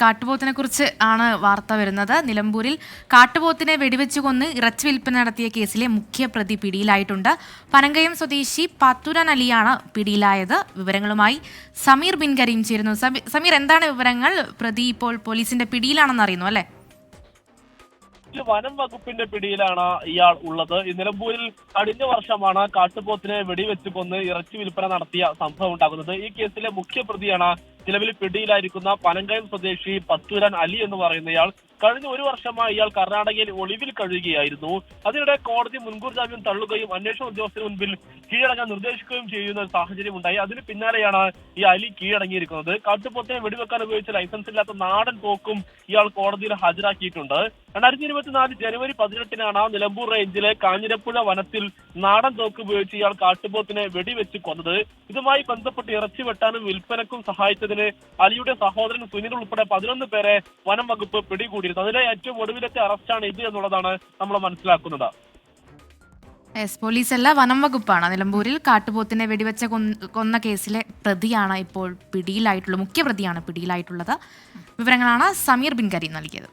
കാട്ടുപോത്തിനെ കുറിച്ച് ആണ് വാർത്ത വരുന്നത്. നിലമ്പൂരിൽ കാട്ടുപോത്തിനെ വെടിവെച്ചു കൊന്ന് ഇറച്ചി വിൽപ്പന നടത്തിയ കേസിലെ മുഖ്യപ്രതി പിടിയിലായിട്ടുണ്ട്. പനങ്കയം സ്വദേശി പാത്തുരാൻ അലിയാണ് പിടിയിലായത്. വിവരങ്ങളുമായി സമീർ ബിൻ കരീം ചേരുന്നു. സമീർ, എന്താണ് വിവരങ്ങൾ? പ്രതി ഇപ്പോൾ പോലീസിന്റെ പിടിയിലാണെന്ന് അറിയുന്നു അല്ലേ? വനം വകുപ്പിന്റെ പിടിയിലാണ് ഇയാൾ ഉള്ളത്. ഈ നിലമ്പൂരിൽ കഴിഞ്ഞ വർഷമാണ് കാട്ടുപോത്തിനെ വെടിവെച്ച് കൊന്ന് ഇറച്ചി വിൽപ്പന നടത്തിയ സംഭവം ഉണ്ടാകുന്നത്. ഈ കേസിലെ മുഖ്യപ്രതിയാണ് നിലവിൽ പിടിയിലായിരിക്കുന്ന പനങ്കയം സ്വദേശി പത്തൂരാൻ അലി എന്ന് പറയുന്നയാൾ. കഴിഞ്ഞ ഒരു വർഷമായി ഇയാൾ കർണാടകയിൽ ഒളിവിൽ കഴിയുകയായിരുന്നു. അതിനിടെ കോടതി മുൻകൂർ ജാമ്യം തള്ളുകയും അന്വേഷണ ഉദ്യോഗസ്ഥന് മുൻപിൽ കീഴടങ്ങാൻ നിർദ്ദേശിക്കുകയും ചെയ്യുന്ന ഒരു സാഹചര്യം ഉണ്ടായി. അതിന് പിന്നാലെയാണ് ഈ അലി കീഴടങ്ങിയിരിക്കുന്നത്. കാട്ടുപോത്തിനെ വെടിവെക്കാൻ ഉപയോഗിച്ച ലൈസൻസ് ഇല്ലാത്ത നാടൻ തോക്കും ഇയാൾ കോടതിയിൽ ഹാജരാക്കിയിട്ടുണ്ട്. 2024 ജനുവരി 18-നാണ് നിലമ്പൂർ റേഞ്ചിലെ കാഞ്ഞിരപ്പുഴ വനത്തിൽ നാടൻ തോക്ക് ഉപയോഗിച്ച് ഇയാൾ കാട്ടുപോത്തിനെ വെടിവെച്ച് കൊന്നത്. ഇതുമായി ബന്ധപ്പെട്ട് ഇറച്ചി വെട്ടാനും വിൽപ്പനക്കും സഹായിച്ചതിന് അലിയുടെ സഹോദരൻ സുനിൽ ഉൾപ്പെടെ 11 പേരെ വനം വകുപ്പ് പിടികൂടിയിരുന്നു. അതിലെ ഏറ്റവും ഒടുവിലത്തെ അറസ്റ്റാണ് ഇത് എന്നുള്ളതാണ് നമ്മൾ മനസ്സിലാക്കുന്നത്. പോലീസല്ല, വനം വകുപ്പാണ് നിലമ്പൂരിൽ കാട്ടുപോത്തിനെ വെടിവെച്ച കൊന്ന കേസിലെ പ്രതിയാണ് ഇപ്പോൾ പിടിയിലായിട്ടുള്ളത്. മുഖ്യപ്രതിയാണ് പിടിയിലായിട്ടുള്ളത്. വിവരങ്ങളാണ് സമീർ ബിൻ കരീം നൽകിയത്.